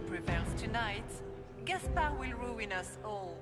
prevails tonight, Gaspard will ruin us all.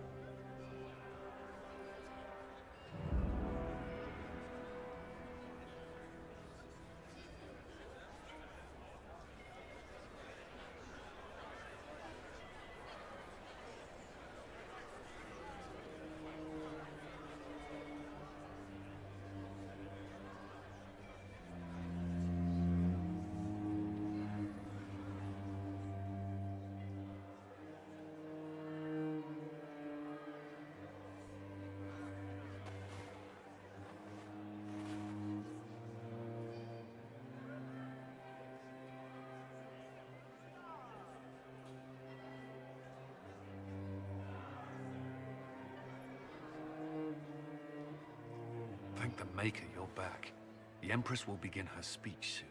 Thank the Maker you're back. The Empress will begin her speech soon.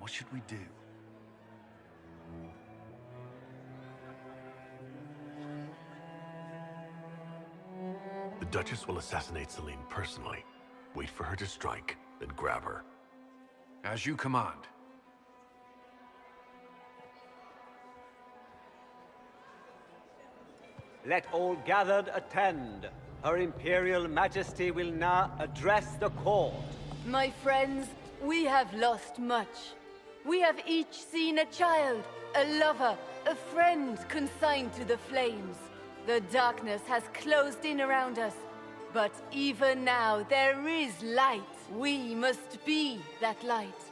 What should we do? The Duchess will assassinate Celine personally. Wait for her to strike, then grab her. As you command. Let all gathered attend. Her Imperial Majesty will now address the court. My friends, we have lost much. We have each seen a child, a lover, a friend consigned to the flames. The darkness has closed in around us, but even now there is light. We must be that light.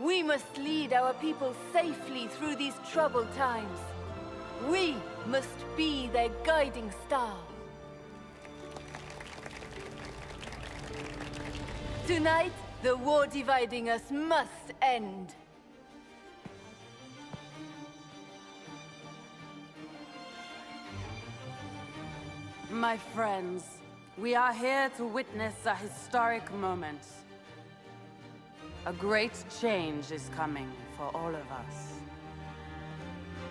We must lead our people safely through these troubled times. We must be their guiding star. Tonight, the war dividing us must end. My friends, we are here to witness a historic moment. A great change is coming for all of us.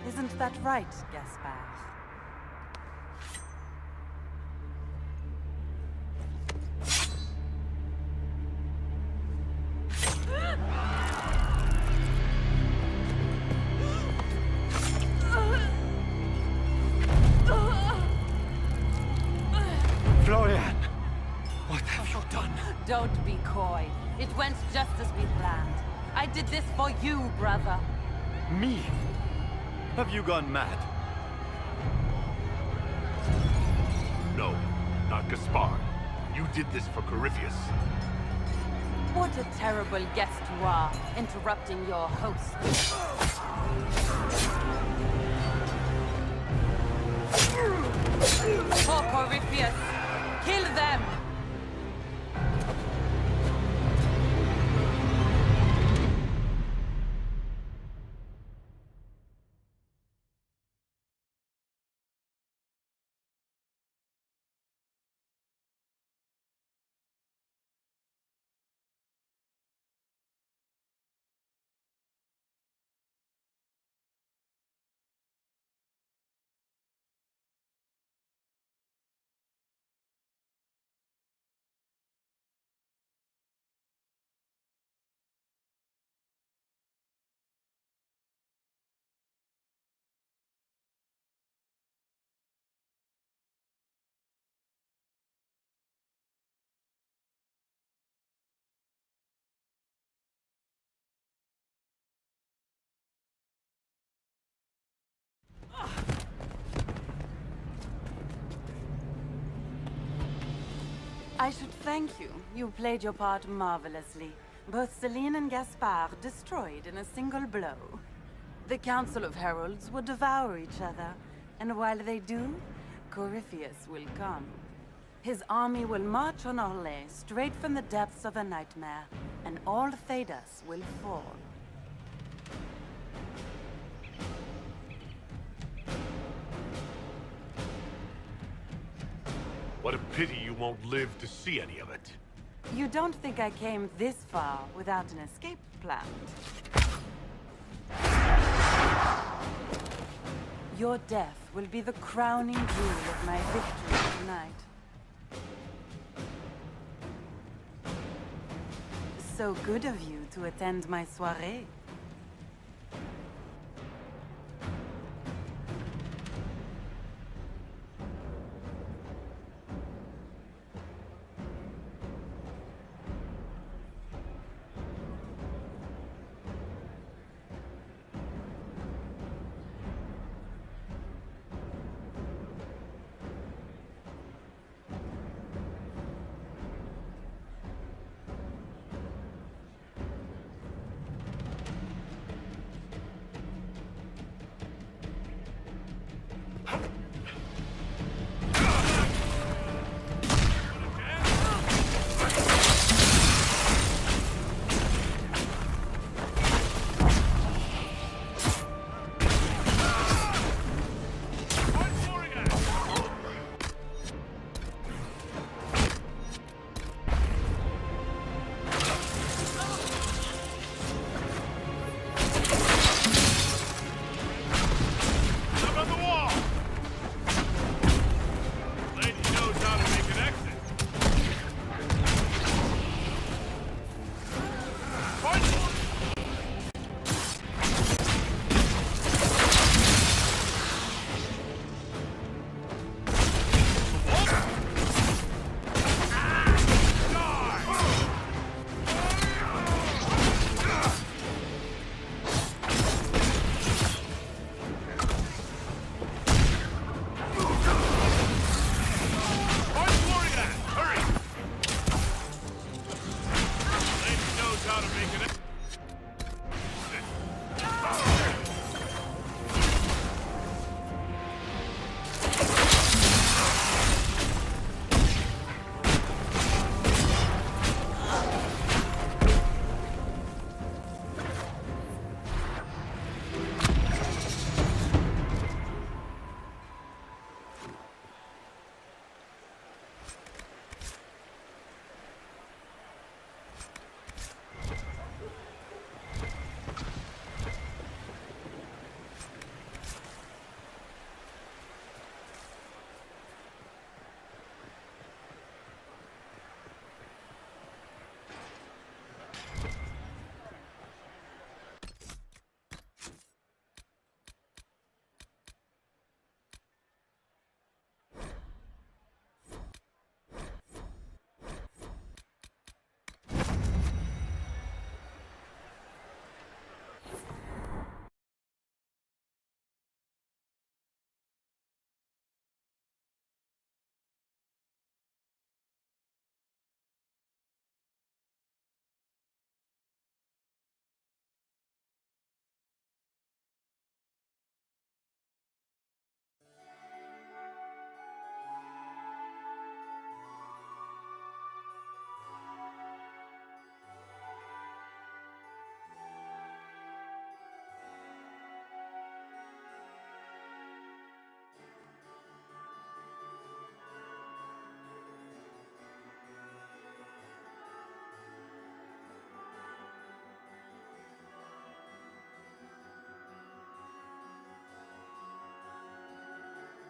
Isn't that right, Gaspard? Florian! What have you done? Don't be coy. It went just as we planned. I did this for you, brother. Me? Have you gone mad? No, not Gaspard. You did this for Corypheus. What a terrible guest you are, interrupting your host. For Corypheus! Kill them! I should thank you. You played your part marvelously. Both Celine and Gaspard destroyed in a single blow. The Council of Heralds will devour each other, and while they do, Corypheus will come. His army will march on Orlais straight from the depths of a nightmare, and all Thedas will fall. What a pity you won't live to see any of it. You don't think I came this far without an escape plan? Your death will be the crowning jewel of my victory tonight. So good of you to attend my soirée.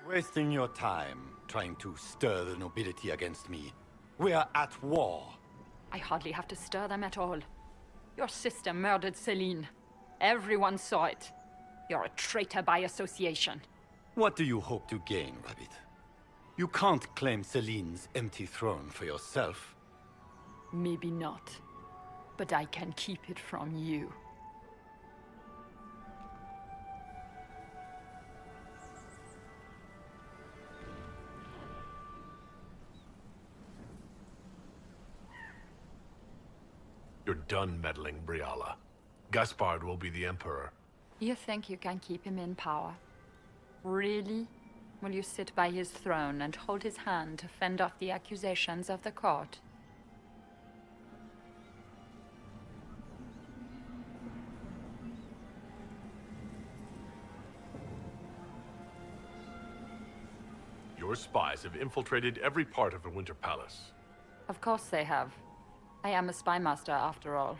Wasting your time trying to stir the nobility against me. We are at war. I hardly have to stir them at all. Your sister murdered Celine. Everyone saw it. You're a traitor by association. What do you hope to gain, Rabbit? You can't claim Celine's empty throne for yourself. Maybe not. But I can keep it from you. You're done meddling, Briala. Gaspard will be the Emperor. You think you can keep him in power? Really? Will you sit by his throne and hold his hand to fend off the accusations of the court? Your spies have infiltrated every part of the Winter Palace. Of course they have. I am a spy master after all.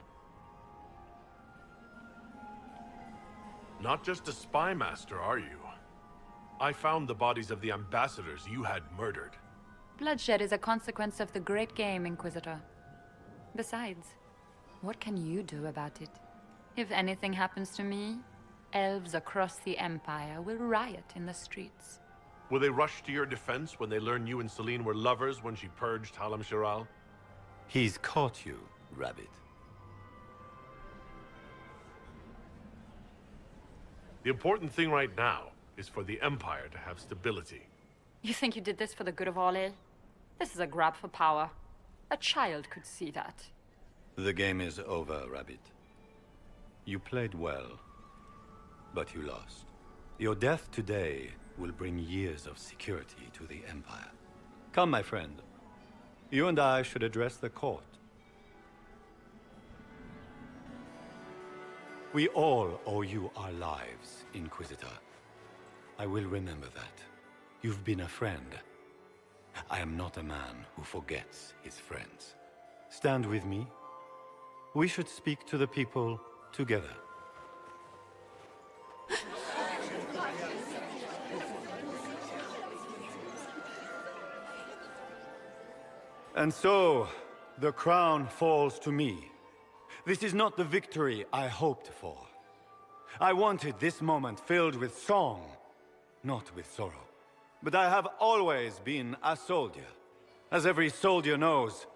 Not just a spy master, are you? I found the bodies of the ambassadors you had murdered. Bloodshed is a consequence of the great game, Inquisitor. Besides, what can you do about it? If anything happens to me, elves across the Empire will riot in the streets. Will they rush to your defense when they learn you and Celine were lovers when she purged Halam Shiral? He's caught you, Rabbit. The important thing right now is for the Empire to have stability. You think you did this for the good of all, eh? This is a grab for power. A child could see that. The game is over, Rabbit. You played well, but you lost. Your death today will bring years of security to the Empire. Come, my friend. You and I should address the court. We all owe you our lives, Inquisitor. I will remember that. You've been a friend. I am not a man who forgets his friends. Stand with me. We should speak to the people together. And so, the crown falls to me. This is not the victory I hoped for. I wanted this moment filled with song, not with sorrow. But I have always been a soldier. As every soldier knows,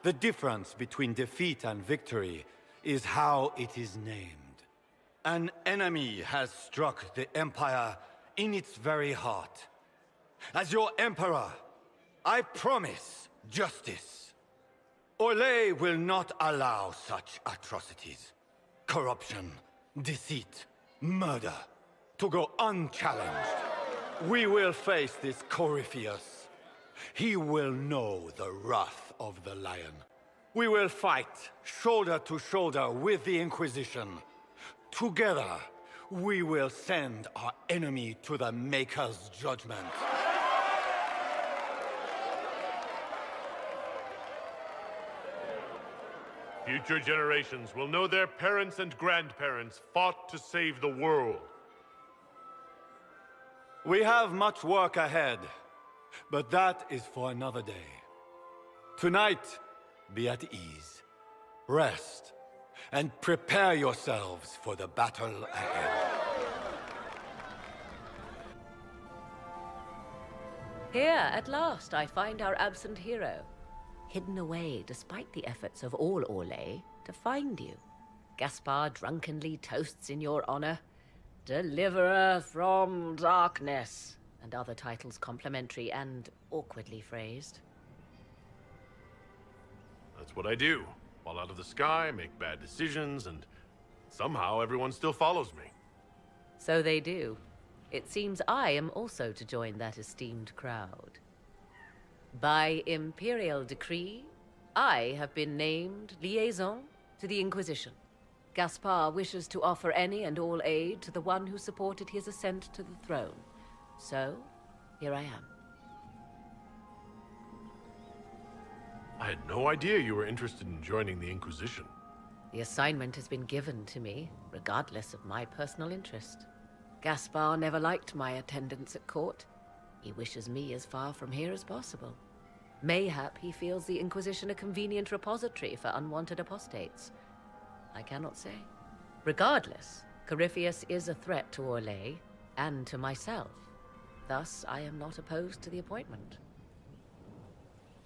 the difference between defeat and victory is how it is named. An enemy has struck the Empire in its very heart. As your Emperor, I promise justice. Orlais will not allow such atrocities. Corruption, deceit, murder, to go unchallenged. We will face this Corypheus. He will know the wrath of the Lion. We will fight shoulder to shoulder with the Inquisition. Together, we will send our enemy to the Maker's judgment. Future generations will know their parents and grandparents fought to save the world. We have much work ahead, but that is for another day. Tonight, be at ease, rest, and prepare yourselves for the battle ahead. Here, at last, I find our absent hero. Hidden away despite the efforts of all Orlais to find you. Gaspard drunkenly toasts in your honor. Deliverer from darkness, and other titles complimentary and awkwardly phrased. That's what I do. Fall out of the sky, make bad decisions, and somehow everyone still follows me. So they do. It seems I am also to join that esteemed crowd. By imperial decree, I have been named liaison to the Inquisition. Gaspard wishes to offer any and all aid to the one who supported his ascent to the throne. So, here I am. I had no idea you were interested in joining the Inquisition. The assignment has been given to me, regardless of my personal interest. Gaspard never liked my attendance at court. He wishes me as far from here as possible. Mayhap he feels the Inquisition a convenient repository for unwanted apostates. I cannot say. Regardless, Corypheus is a threat to Orlais and to myself. Thus, I am not opposed to the appointment.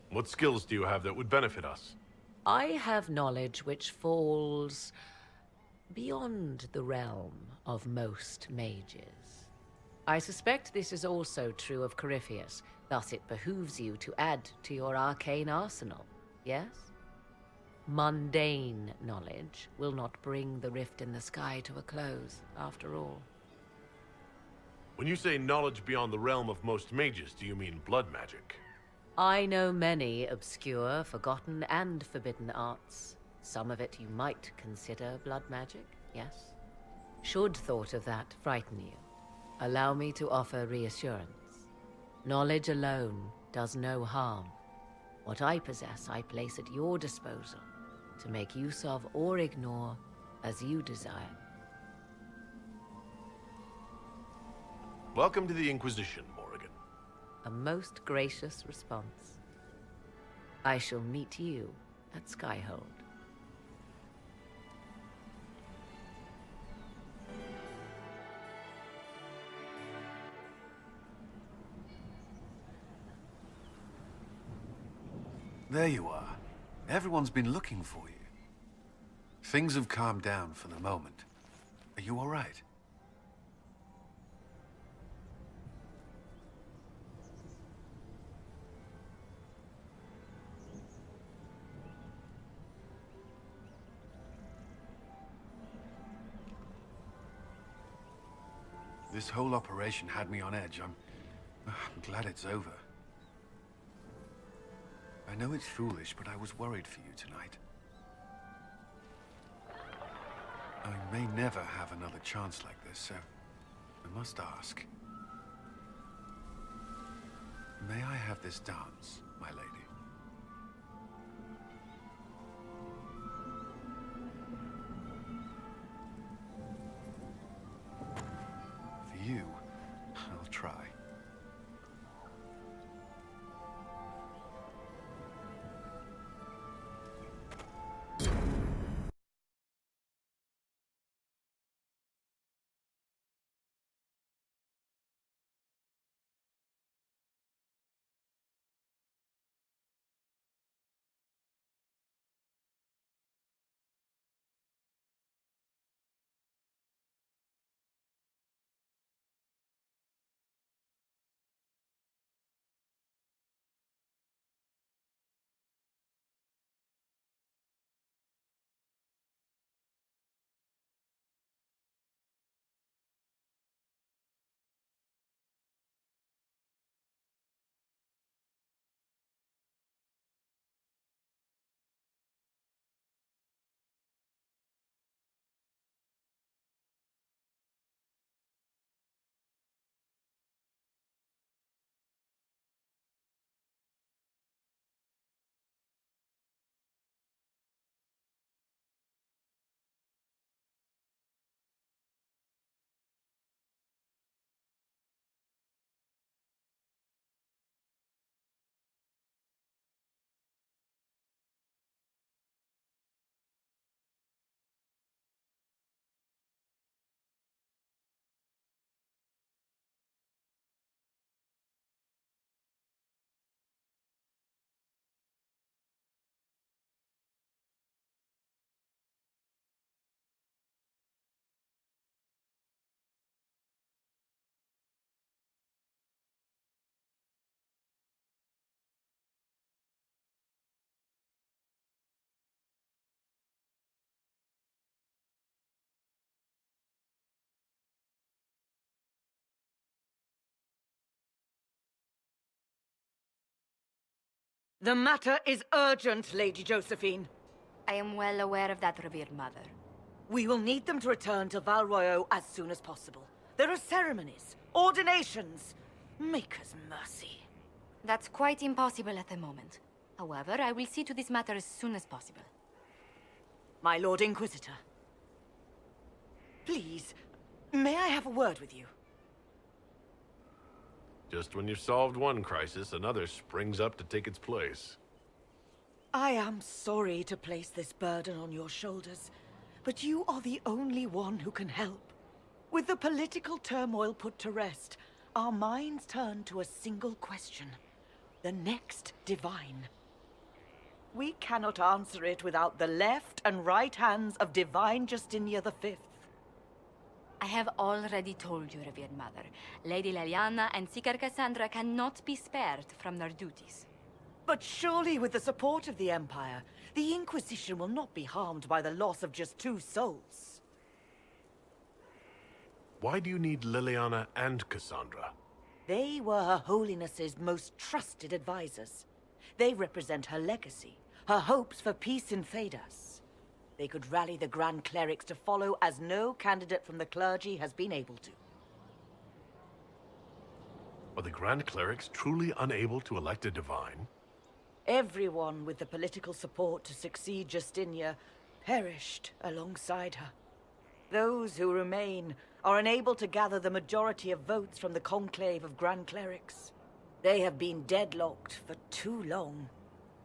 What skills do you have that would benefit us? I have knowledge which falls beyond the realm of most mages. I suspect this is also true of Corypheus, thus it behooves you to add to your arcane arsenal, yes? Mundane knowledge will not bring the rift in the sky to a close, after all. When you say knowledge beyond the realm of most mages, do you mean blood magic? I know many obscure, forgotten, and forbidden arts. Some of it you might consider blood magic, yes? Should thought of that frighten you, allow me to offer reassurance. Knowledge alone does no harm. What I possess, I place at your disposal, to make use of or ignore as you desire. Welcome to the Inquisition, Morrigan. A most gracious response. I shall meet you at Skyhold. There you are. Everyone's been looking for you. Things have calmed down for the moment. Are you all right? This whole operation had me on edge. I'm glad it's over. I know it's foolish, but I was worried for you tonight. I may never have another chance like this, so I must ask. May I have this dance, my lady? For you, I'll try. The matter is urgent, Lady Josephine. I am well aware of that, revered mother. We will need them to return to Val Royeaux as soon as possible. There are ceremonies, ordinations. Maker's mercy. That's quite impossible at the moment. However, I will see to this matter as soon as possible. My Lord Inquisitor. Please, may I have a word with you? Just when you've solved one crisis, another springs up to take its place. I am sorry to place this burden on your shoulders, but you are the only one who can help. With the political turmoil put to rest, our minds turn to a single question. The next Divine. We cannot answer it without the left and right hands of Divine Justinia V. I have already told you, Revered Mother. Lady Leliana and Seeker Cassandra cannot be spared from their duties. But surely with the support of the Empire, the Inquisition will not be harmed by the loss of just 2 souls. Why do you need Liliana and Cassandra? They were Her Holiness's most trusted advisors. They represent her legacy, her hopes for peace in Thedas. They could rally the Grand Clerics to follow as no candidate from the clergy has been able to. Are the Grand Clerics truly unable to elect a Divine? Everyone with the political support to succeed Justinia perished alongside her. Those who remain are unable to gather the majority of votes from the conclave of Grand Clerics. They have been deadlocked for too long.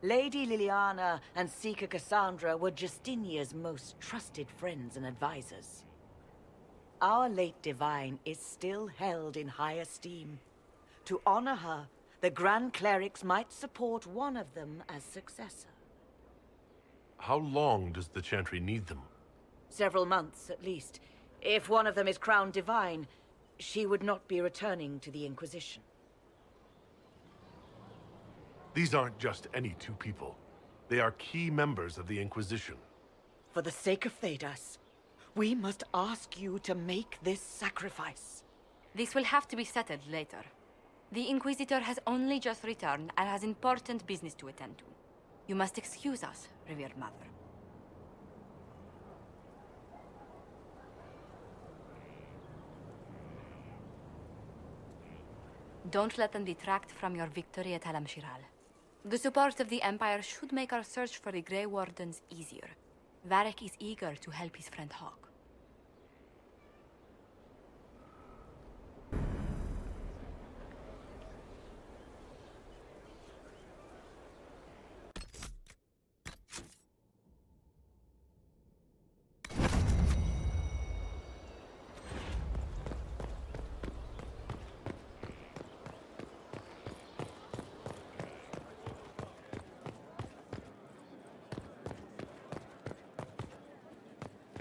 Lady Liliana and Seeker Cassandra were Justinia's most trusted friends and advisors. Our late Divine is still held in high esteem. To honor her, the Grand Clerics might support one of them as successor. How long does the Chantry need them? Several months, at least. If one of them is crowned Divine, she would not be returning to the Inquisition. These aren't just any 2 people. They are key members of the Inquisition. For the sake of Thedas, we must ask you to make this sacrifice. This will have to be settled later. The Inquisitor has only just returned and has important business to attend to. You must excuse us, Revered Mother. Don't let them detract from your victory at Al-Amshiral. The support of the Empire should make our search for the Grey Wardens easier. Varric is eager to help his friend Hawk.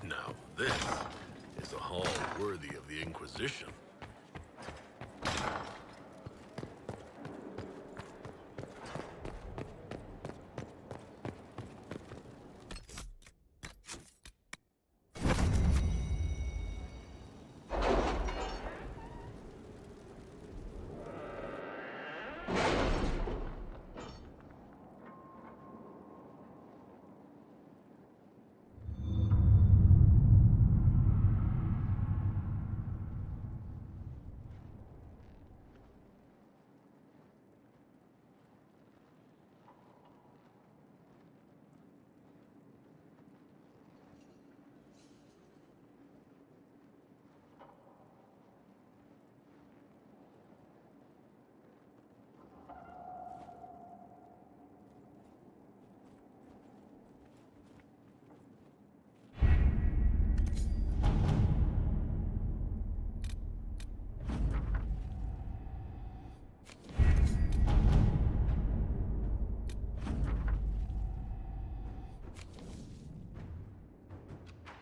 Now this is a hall worthy of the Inquisition.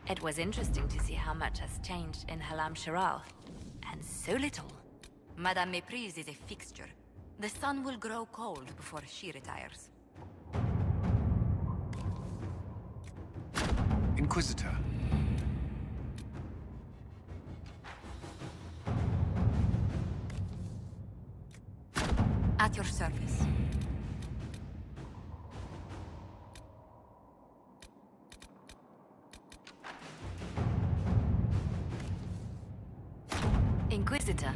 It was interesting to see how much has changed in Al-Amshiral. And so little. Madame Méprise is a fixture. The sun will grow cold before she retires. Inquisitor. At your service. Inquisitor.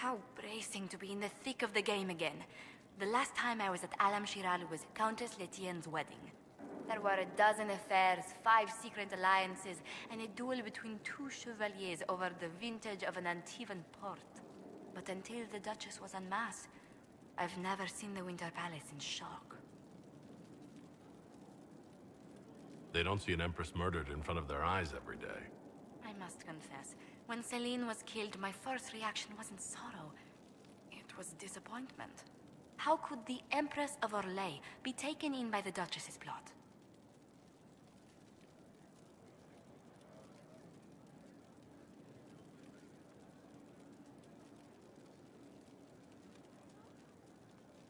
How bracing to be in the thick of the game again. The last time I was at Alam Shiral was Countess Letienne's wedding. There were a dozen affairs, 5 secret alliances, and a duel between 2 chevaliers over the vintage of an Antivan port. But until the Duchess was en masse, I've never seen the Winter Palace in shock. They don't see an empress murdered in front of their eyes every day. I must confess, when Celine was killed, my first reaction wasn't sorrow. It was disappointment. How could the Empress of Orlais be taken in by the Duchess's plot?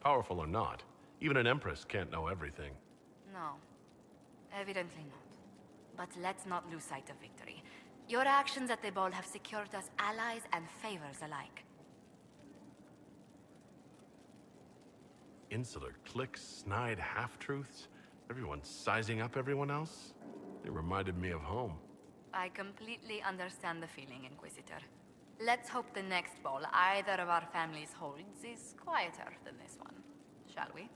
Powerful or not, even an empress can't know everything. No, evidently not. But let's not lose sight of victory. Your actions at the ball have secured us allies and favors alike. Insular cliques, snide half-truths, everyone sizing up everyone else. It reminded me of home. I completely understand the feeling, Inquisitor. Let's hope the next ball either of our families holds is quieter than this one, shall we?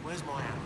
Where's my hammer?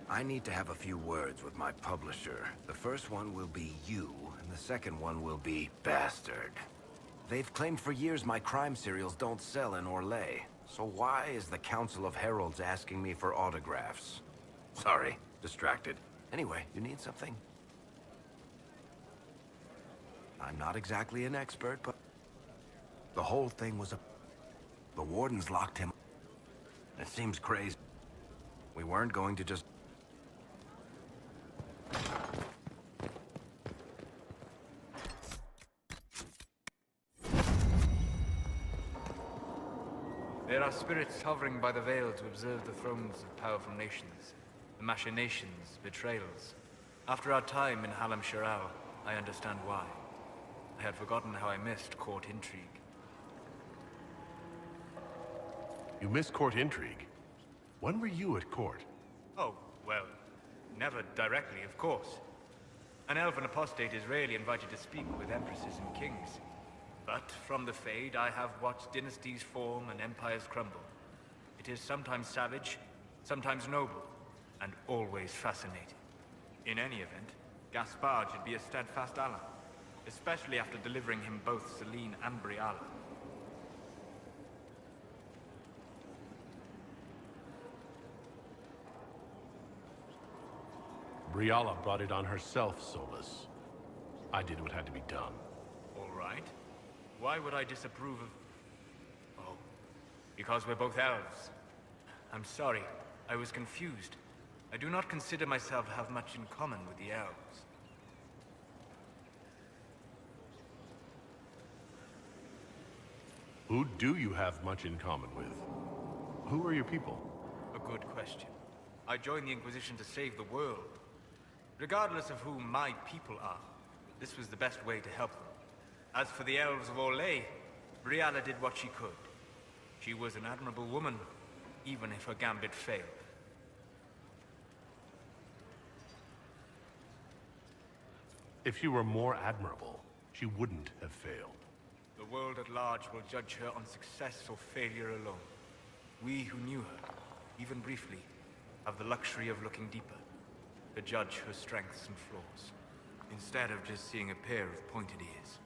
I need to have a few words with my publisher. The first one will be you, and the second one will be Bastard. They've claimed for years my crime serials don't sell in Orlais. So why is the Council of Heralds asking me for autographs? Sorry, distracted. Anyway, you need something? I'm not exactly an expert, but the whole thing was a... The Wardens locked him. It seems crazy. We weren't going to just... There are spirits hovering by the veil to observe the thrones of powerful nations, the machinations, betrayals. After our time in Halam Shiral, I understand why. I had forgotten how I missed court intrigue. You missed court intrigue? When were you at court? Oh, well, never directly, of course. An elven apostate is rarely invited to speak with empresses and kings. But from the Fade, I have watched dynasties form and empires crumble. It is sometimes savage, sometimes noble, and always fascinating. In any event, Gaspard should be a steadfast ally, especially after delivering him both Celine and Briala. Briala brought it on herself, Solus. I did what had to be done. All right. Why would I disapprove of... Oh, because we're both elves. I'm sorry, I was confused. I do not consider myself to have much in common with the elves. Who do you have much in common with? Who are your people? A good question. I joined the Inquisition to save the world. Regardless of who my people are, this was the best way to help them. As for the elves of Orlais, Briala did what she could. She was an admirable woman, even if her gambit failed. If she were more admirable, she wouldn't have failed. The world at large will judge her on success or failure alone. We who knew her, even briefly, have the luxury of looking deeper, to judge her strengths and flaws, instead of just seeing a pair of pointed ears.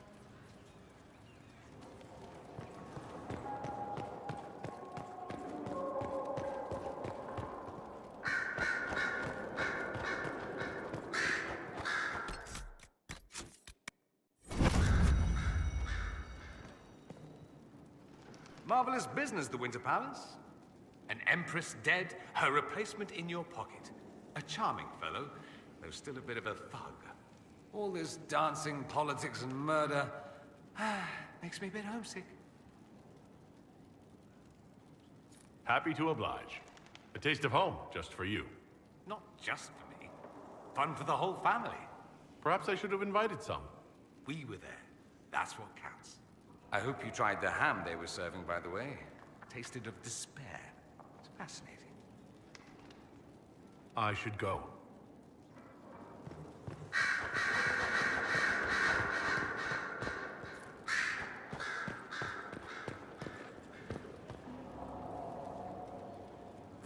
Marvelous business, the Winter Palace. An empress dead, her replacement in your pocket. A charming fellow, though still a bit of a thug. All this dancing, politics, and murder makes me a bit homesick. Happy to oblige. A taste of home, just for you. Not just for me. Fun for the whole family. Perhaps I should have invited some. We were there. That's what counts. I hope you tried the ham they were serving, by the way. Tasted of despair. It's fascinating. I should go.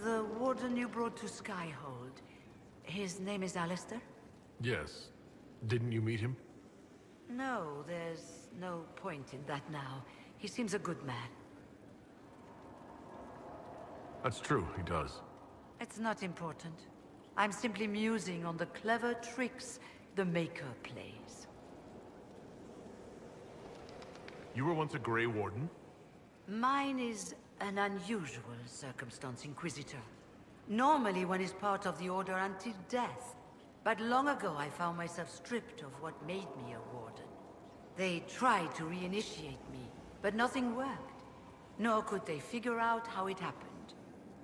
The warden you brought to Skyhold, his name is Alistair? Yes. Didn't you meet him? No, there's no point in that now. He seems a good man. That's true, he does. It's not important. I'm simply musing on the clever tricks the Maker plays. You were once a Grey Warden? Mine is an unusual circumstance, Inquisitor. Normally one is part of the Order until death. But long ago I found myself stripped of what made me a Warden. They tried to reinitiate me, but nothing worked. Nor could they figure out how it happened.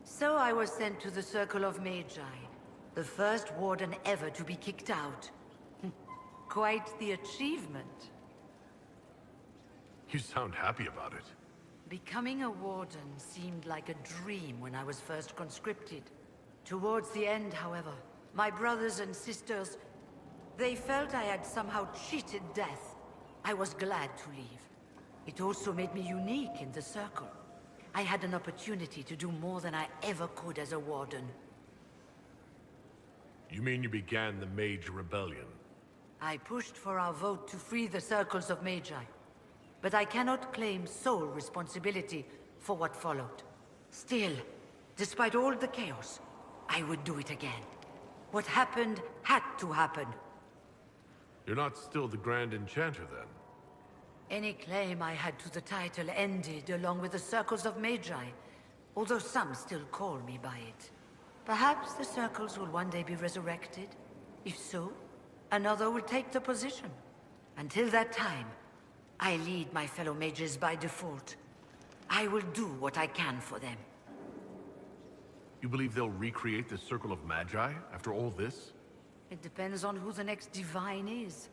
So I was sent to the Circle of Magi, the first Warden ever to be kicked out. Quite the achievement. You sound happy about it. Becoming a Warden seemed like a dream when I was first conscripted. Towards the end, however, my brothers and sisters, they felt I had somehow cheated death. I was glad to leave. It also made me unique in the Circle. I had an opportunity to do more than I ever could as a Warden. You mean you began the Mage Rebellion? I pushed for our vote to free the Circles of Magi. But I cannot claim sole responsibility for what followed. Still, despite all the chaos, I would do it again. What happened had to happen. You're not still the Grand Enchanter, then? Any claim I had to the title ended along with the Circles of Magi, although some still call me by it. Perhaps the Circles will one day be resurrected. If so, another will take the position. Until that time, I lead my fellow mages by default. I will do what I can for them. You believe they'll recreate the Circle of Magi after all this? It depends on who the next divine is,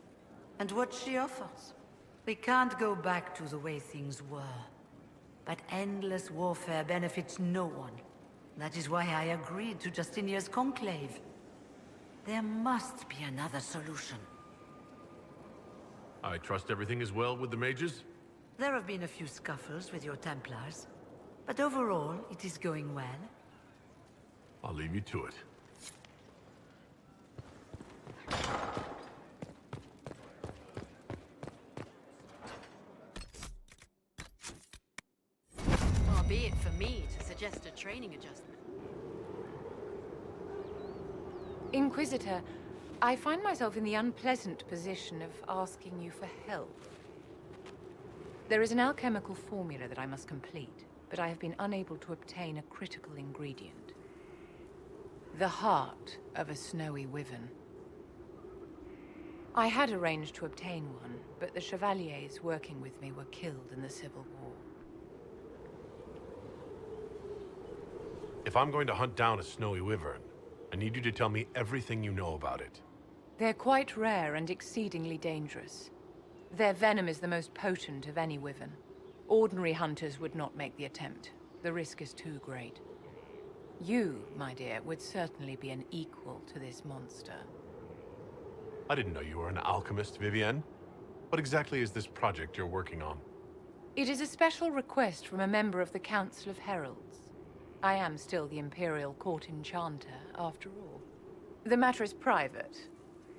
and what she offers. We can't go back to the way things were. But endless warfare benefits no one. That is why I agreed to Justinia's conclave. There must be another solution. I trust everything is well with the mages? There have been a few scuffles with your Templars, but overall, it is going well. I'll leave you to it. Far be it for me to suggest a training adjustment. Inquisitor, I find myself in the unpleasant position of asking you for help. There is an alchemical formula that I must complete, but I have been unable to obtain a critical ingredient. The heart of a snowy wyvern. I had arranged to obtain one, but the chevaliers working with me were killed in the Civil War. If I'm going to hunt down a snowy wyvern, I need you to tell me everything you know about it. They're quite rare and exceedingly dangerous. Their venom is the most potent of any wyvern. Ordinary hunters would not make the attempt. The risk is too great. You, my dear, would certainly be an equal to this monster. I didn't know you were an alchemist, Vivienne. What exactly is this project you're working on? It is a special request from a member of the Council of Heralds. I am still the Imperial Court Enchanter, after all. The matter is private.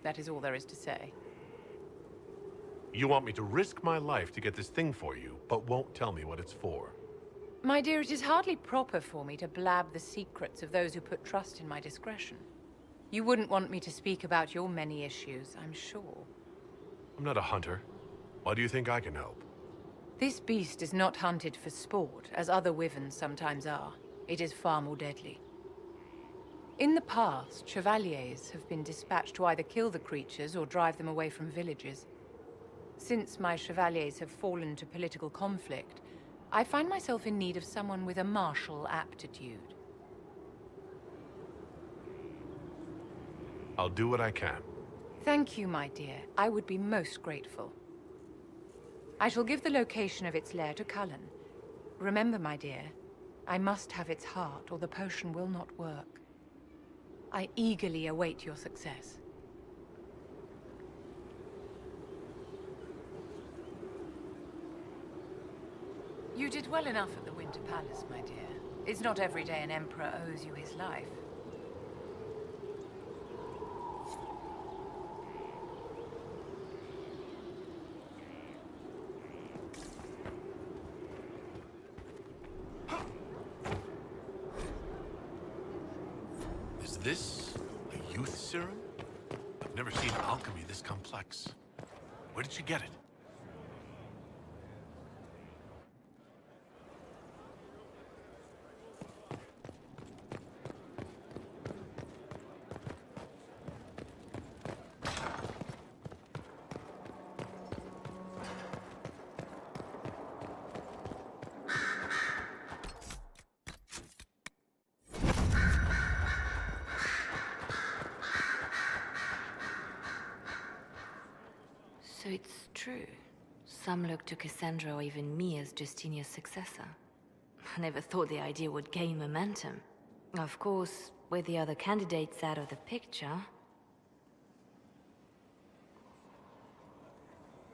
That is all there is to say. You want me to risk my life to get this thing for you, but won't tell me what it's for. My dear, it is hardly proper for me to blab the secrets of those who put trust in my discretion. You wouldn't want me to speak about your many issues, I'm sure. I'm not a hunter. Why do you think I can help? This beast is not hunted for sport, as other wyverns sometimes are. It is far more deadly. In the past, chevaliers have been dispatched to either kill the creatures or drive them away from villages. Since my chevaliers have fallen to political conflict, I find myself in need of someone with a martial aptitude. I'll do what I can. Thank you, my dear. I would be most grateful. I shall give the location of its lair to Cullen. Remember, my dear, I must have its heart, or the potion will not work. I eagerly await your success. You did well enough at the Winter Palace, my dear. It's not every day an emperor owes you his life. Is this a youth serum? I've never seen alchemy this complex. Where did you get it? So it's true. Some look to Cassandra or even me as Justinia's successor. I never thought the idea would gain momentum. Of course, with the other candidates out of the picture...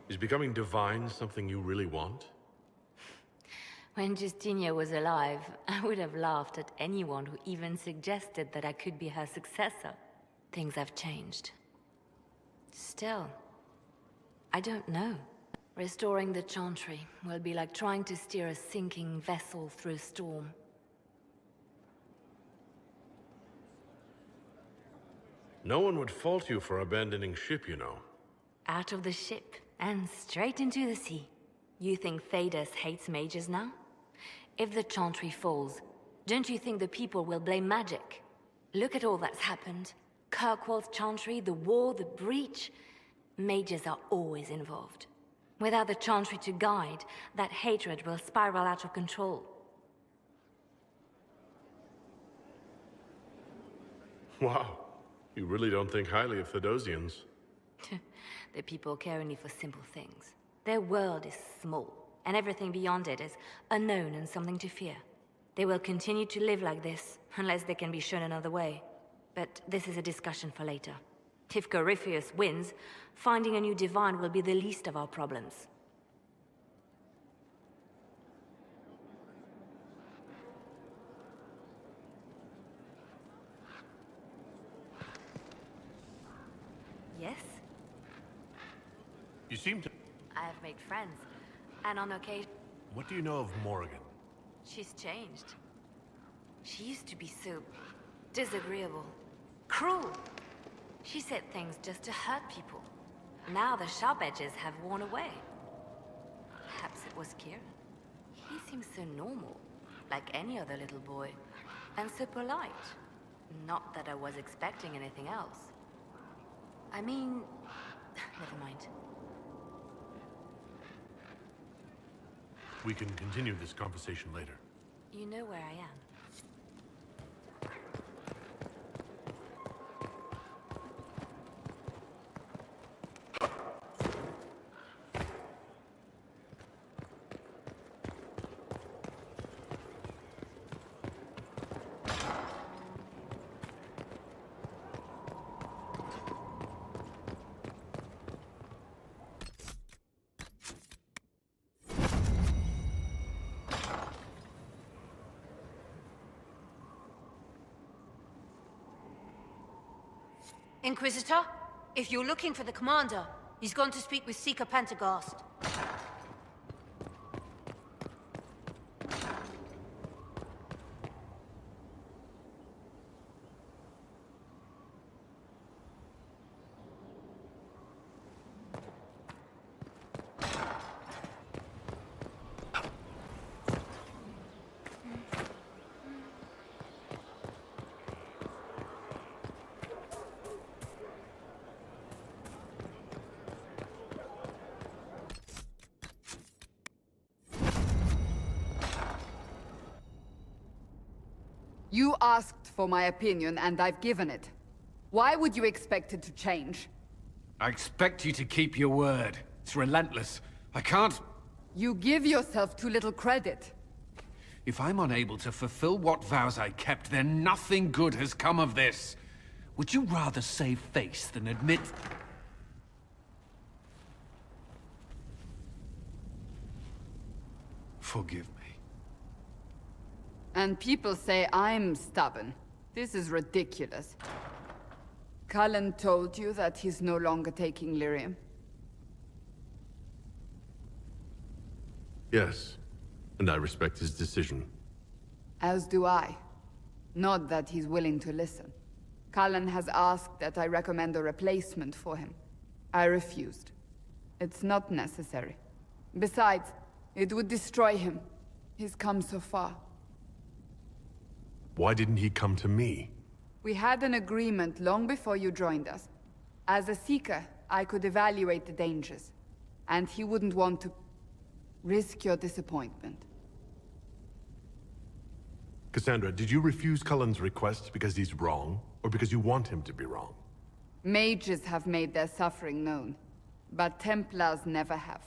Is becoming divine something you really want? When Justinia was alive, I would have laughed at anyone who even suggested that I could be her successor. things have changed. Still, I don't know. Restoring the Chantry will be like trying to steer a sinking vessel through a storm. No one would fault you for abandoning ship, you know. Out of the ship, and straight into the sea. You think Thedas hates mages now? If the Chantry falls, don't you think the people will blame magic? Look at all that's happened. Kirkwall's Chantry, the war, the breach. Mages are always involved. Without the Chantry to guide, that hatred will spiral out of control. Wow. You really don't think highly of Thedosians. The people care only for simple things. Their world is small, and everything beyond it is unknown and something to fear. They will continue to live like this, unless they can be shown another way. But this is a discussion for later. If Corypheus wins, finding a new divine will be the least of our problems. Yes? You seem to... I have made friends, and on occasion... What do you know of Morrigan? She's changed. She used to be so... disagreeable. Cruel. She said things just to hurt people. Now the sharp edges have worn away. Perhaps it was Kieran. He seems so normal, like any other little boy. And so polite. Not that I was expecting anything else. I mean... never mind. We can continue this conversation later. You know where I am. Inquisitor, if you're looking for the commander, he's gone to speak with Seeker Pentecost. You asked for my opinion, and I've given it. Why would you expect it to change? I expect you to keep your word. It's relentless. I can't... You give yourself too little credit. If I'm unable to fulfill what vows I kept, then nothing good has come of this. Would you rather save face than admit... Forgive me. And people say I'm stubborn. This is ridiculous. Cullen told you that he's no longer taking lyrium? Yes, and I respect his decision. As do I. Not that he's willing to listen. Cullen has asked that I recommend a replacement for him. I refused. It's not necessary. Besides, it would destroy him. He's come so far. Why didn't he come to me? We had an agreement long before you joined us. As a Seeker, I could evaluate the dangers. And he wouldn't want to risk your disappointment. Cassandra, did you refuse Cullen's request because he's wrong, or because you want him to be wrong? Mages have made their suffering known, but Templars never have.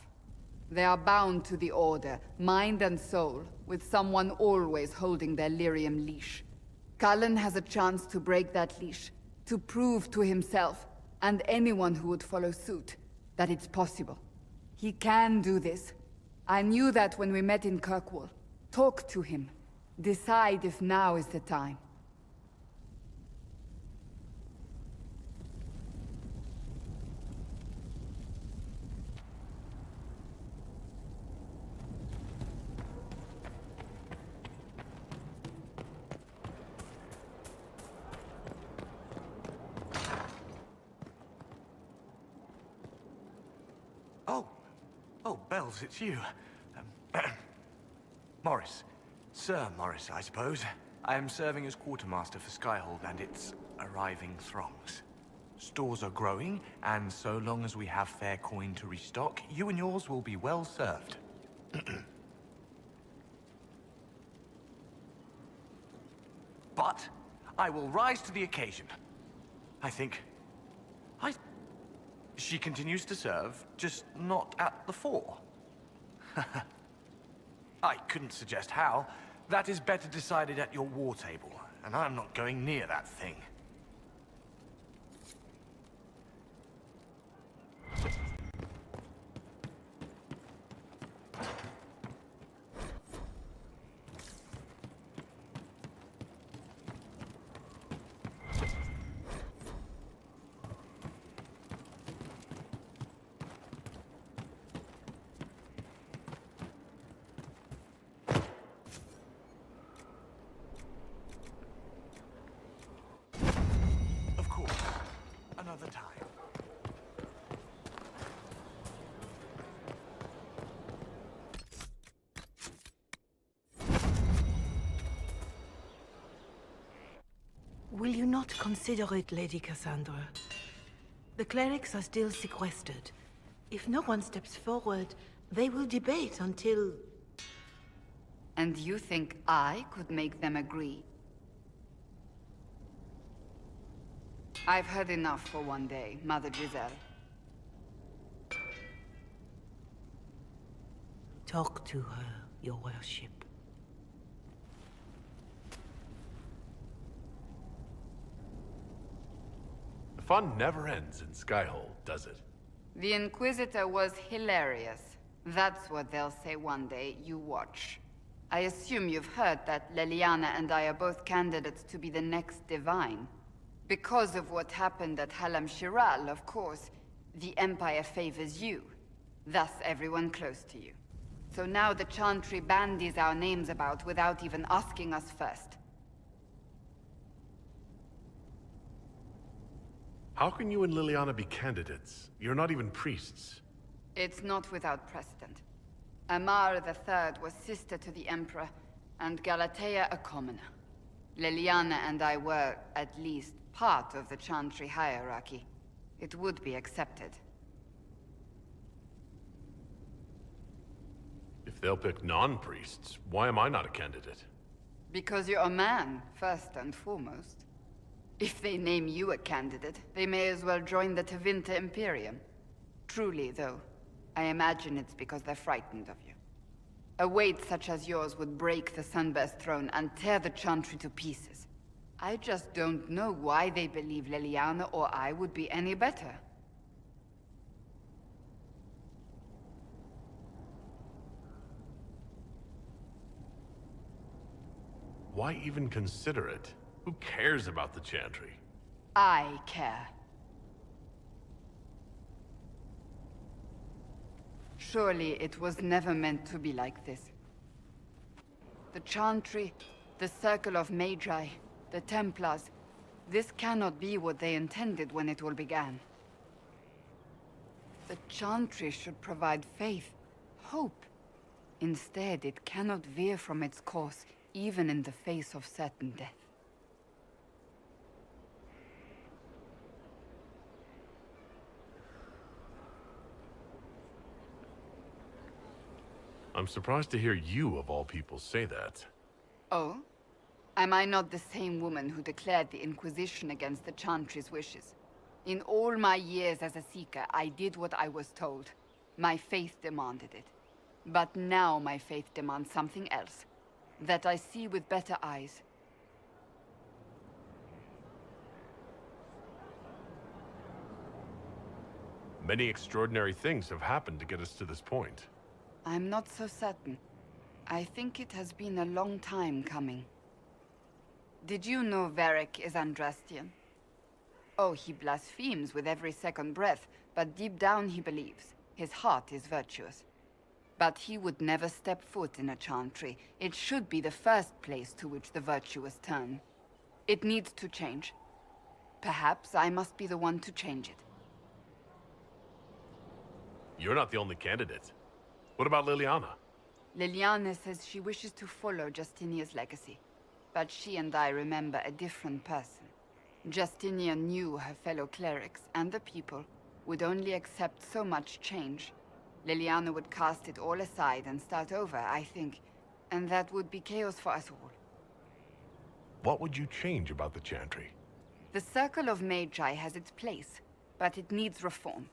They are bound to the Order, mind and soul, with someone always holding their lyrium leash. Cullen has a chance to break that leash, to prove to himself, and anyone who would follow suit, that it's possible. He can do this. I knew that when we met in Kirkwall. Talk to him. Decide if now is the time. Oh, Bells, it's you. Morris. Sir Morris, I suppose. I am serving as quartermaster for Skyhold and its arriving throngs. Stores are growing, and so long as we have fair coin to restock, you and yours will be well served. But I will rise to the occasion. I think... She continues to serve, just not at the fore. I couldn't suggest how. That is better decided at your war table, and I'm not going near that thing. Another time. Will you not consider it, Lady Cassandra? The clerics are still sequestered. If no one steps forward, they will debate until... And you think I could make them agree? I've heard enough for one day, Mother Giselle. Talk to her, your worship. The fun never ends in Skyhold, does it? The Inquisitor was hilarious. That's what they'll say one day, you watch. I assume you've heard that Leliana and I are both candidates to be the next Divine. Because of what happened at Halam Shiral, of course, the Empire favors you. Thus everyone close to you. So now the Chantry bandies our names about without even asking us first. How can you and Liliana be candidates? You're not even priests. It's not without precedent. Amar III was sister to the Emperor, and Galatea a commoner. Liliana and I were, at least, part of the Chantry hierarchy. It would be accepted. If they'll pick non-priests, why am I not a candidate? Because you're a man, first and foremost. If they name you a candidate, they may as well join the Tevinter Imperium. Truly, though, I imagine it's because they're frightened of you. A weight such as yours would break the Sunburst throne and tear the Chantry to pieces. I just don't know why they believe Leliana or I would be any better. Why even consider it? Who cares about the Chantry? I care. Surely it was never meant to be like this. The Chantry, the Circle of Magi, the Templars, this cannot be what they intended when it all began. The Chantry should provide faith, hope. Instead, it cannot veer from its course, even in the face of certain death. I'm surprised to hear you, of all people, say that. Oh? Am I not the same woman who declared the Inquisition against the Chantry's wishes? In all my years as a Seeker, I did what I was told. My faith demanded it. But now my faith demands something else. That I see with better eyes. Many extraordinary things have happened to get us to this point. I'm not so certain. I think it has been a long time coming. Did you know Varric is Andrastian? Oh, he blasphemes with every second breath, but deep down he believes. His heart is virtuous. But he would never step foot in a Chantry. It should be the first place to which the virtuous turn. It needs to change. Perhaps I must be the one to change it. You're not the only candidate. What about Liliana? Liliana says she wishes to follow Justinia's legacy. But she and I remember a different person. Justinia knew her fellow clerics and the people would only accept so much change. Liliana would cast it all aside and start over, I think. And that would be chaos for us all. What would you change about the Chantry? The Circle of Magi has its place, but it needs reform.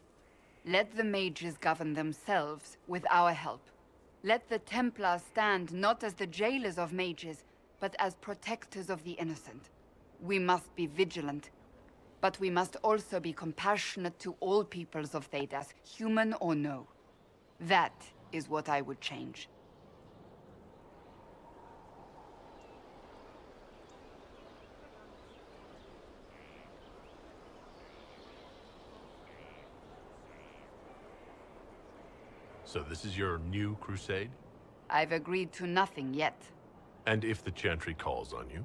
Let the mages govern themselves with our help. Let the Templars stand not as the jailers of mages, but as protectors of the innocent. We must be vigilant, but we must also be compassionate to all peoples of Thedas, human or no. That is what I would change. So this is your new crusade? I've agreed to nothing yet. And if the Chantry calls on you?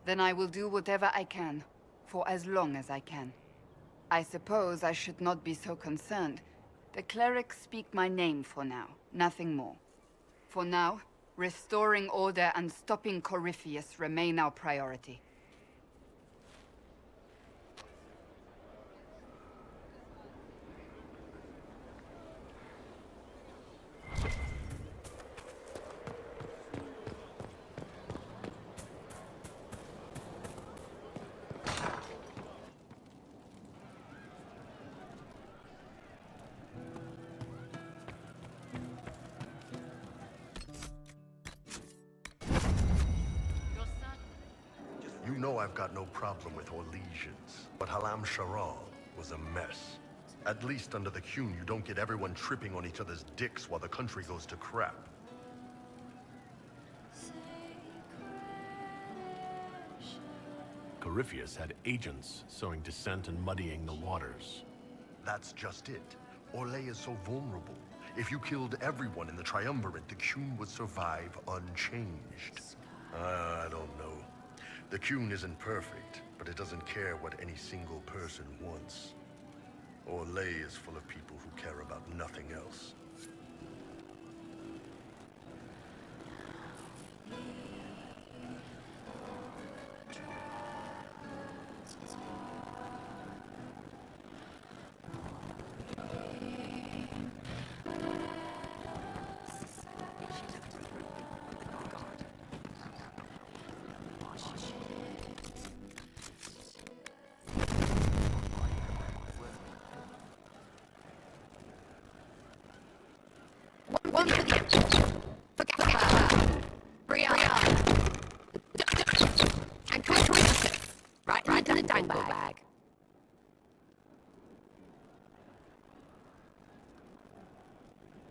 Then I will do whatever I can, for as long as I can. I suppose I should not be so concerned. The clerics speak my name for now, nothing more. For now, restoring order and stopping Corypheus remain our priority. You know I've got no problem with Orlesians, but Halam Sharal was a mess. At least under the Qun, you don't get everyone tripping on each other's dicks while the country goes to crap. Corypheus had agents sowing dissent and muddying the waters. That's just it. Orlais is so vulnerable. If you killed everyone in the Triumvirate, the Qun would survive unchanged. I don't know. The Qun isn't perfect, but it doesn't care what any single person wants. Orlais is full of people who care about nothing else. One for the Emperor. For Gaspar. Brianna. And Corypheus. Right in the dangle bag.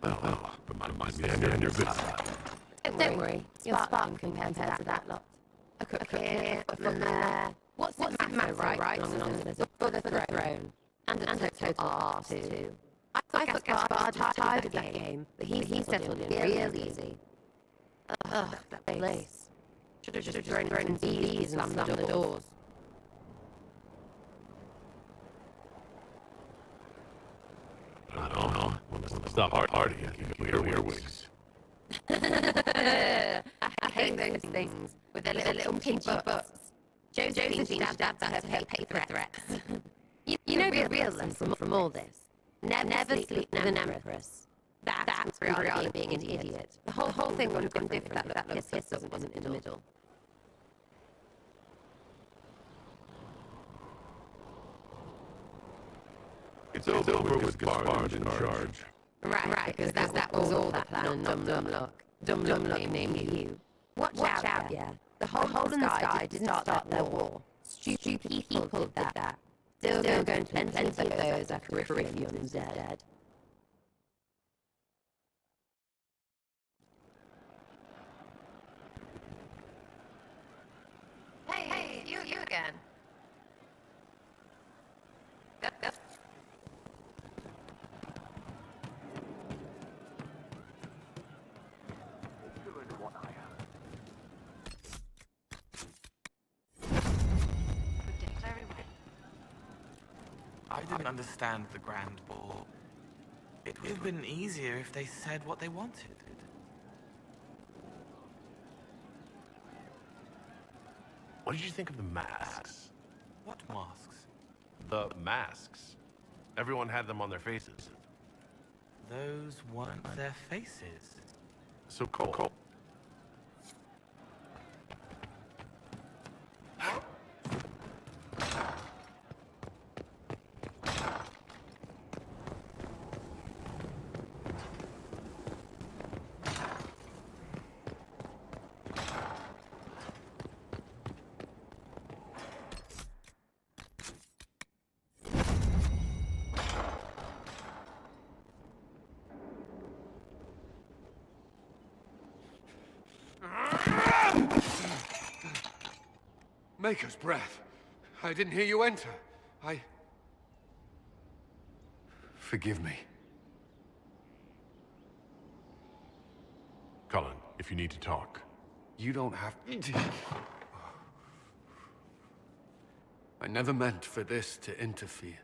Well, remind me on your good side. Don't worry, you're spark compared to that lot. A cook here, a footman there. What's it matter, right? As long as there's a for the throne. And a total arse, too. I thought Gaspard was tired of that game, but he settled in real easy. Ugh, that place. Should have just thrown in bees and slammed the doors. I don't know. Stop partying and clear earwigs. I hate those things with their little pinchy butts. Josephine's been stabbed at her pay threats. You know the real lesson from all this? Never sleep with an empress. That's Brianna being an idiot. The whole thing would have been different if that little kiss wasn't in the middle. It's over with Gaspard in charge. Right, because that was all that plan on Dumb Luck. Dumb Luck named you. Watch out, yeah. The whole in the sky didn't start their war. Stupid people did that. Still going to plenty of those after Corypheus is dead. Hey, you again. Yep. I didn't understand the Grand Ball. It would have been easier if they said what they wanted. What did you think of the masks? What masks? The masks. Everyone had them on their faces. Those weren't their faces. So Cole. Maker's breath. I didn't hear you enter. Forgive me. Cullen, if you need to talk. You don't have to. I never meant for this to interfere.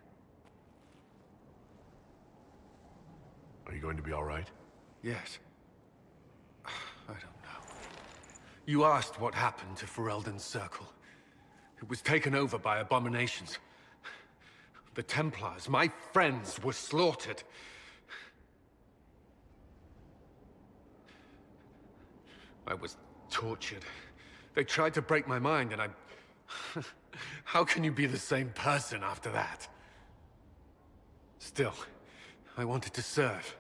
Are you going to be all right? Yes. I don't know. You asked what happened to Ferelden's Circle. It was taken over by abominations. The Templars, my friends, were slaughtered. I was tortured. They tried to break my mind, and I... How can you be the same person after that? Still, I wanted to serve.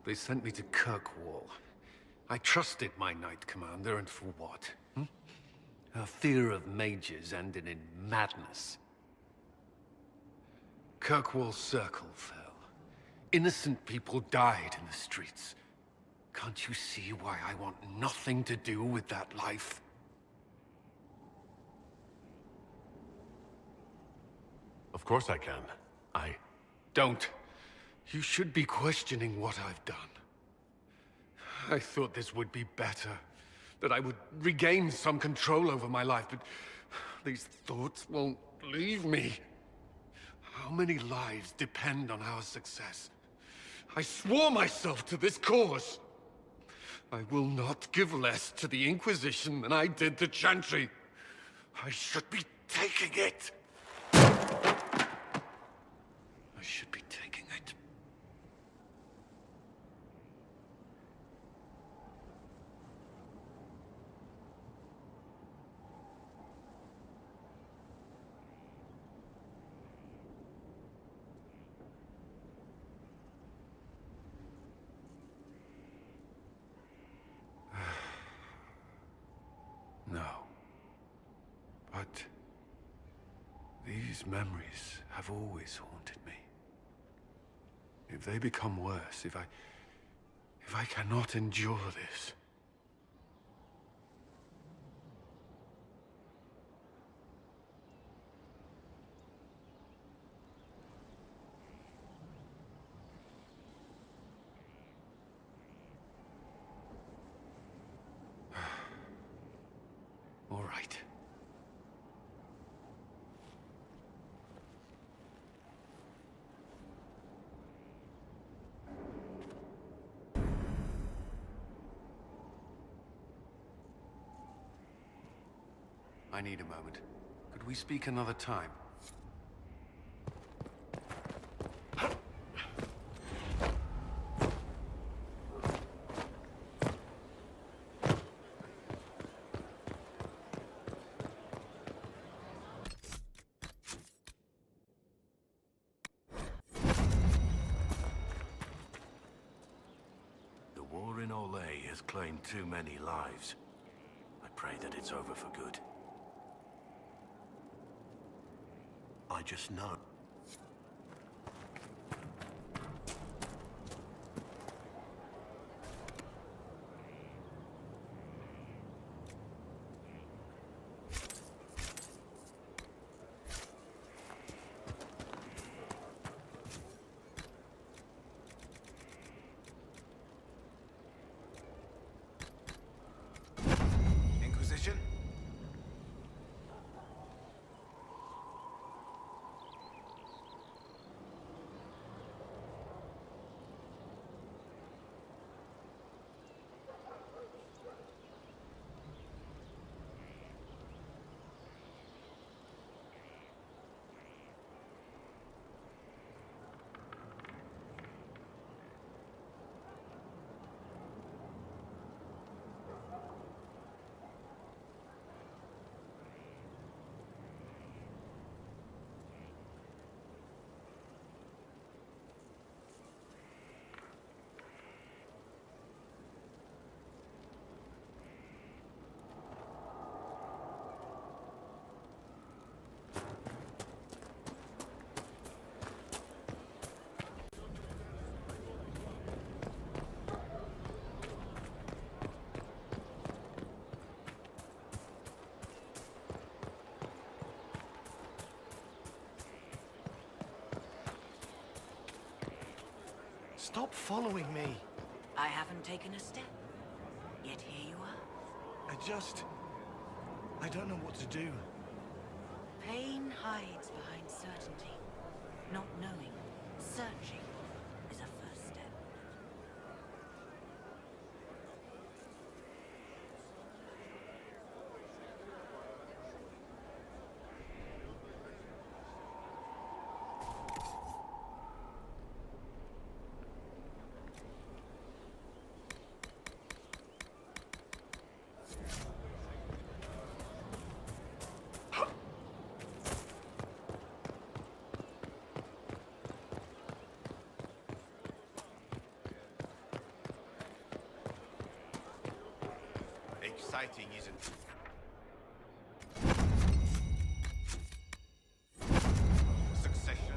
They sent me to Kirkwall. I trusted my Knight Commander, and for what? Her fear of mages ended in madness. Kirkwall's Circle fell. Innocent people died in the streets. Can't you see why I want nothing to do with that life? Of course I can. Don't. You should be questioning what I've done. I thought this would be better. That I would regain some control over my life, but these thoughts won't leave me. How many lives depend on our success? I swore myself to this cause. I will not give less to the Inquisition than I did to Chantry. I should be taking it. I should be taking it. No. But these memories have always haunted me. If they become worse, if I cannot endure this... All right. I need a moment. Could we speak another time? The war in Olay has claimed too many lives. I pray that it's over for good. I just know. Inquisition? Stop following me. I haven't taken a step. Yet here you are. I don't know what to do. Pain hides behind certainty. Not knowing, searching, is a first step. Exciting, isn't it? Succession.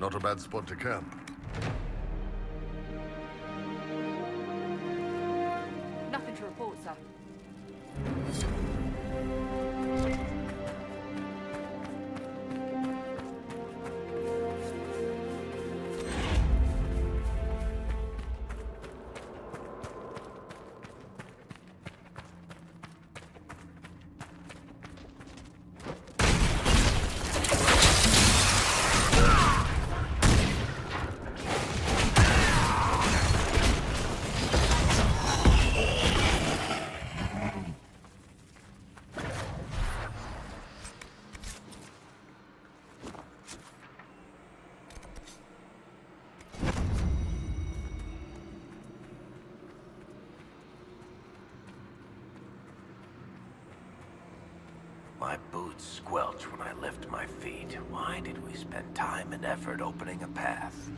Not a bad spot to camp. Nothing to report, sir. My boots squelch when I lift my feet. Why did we spend time and effort opening a path?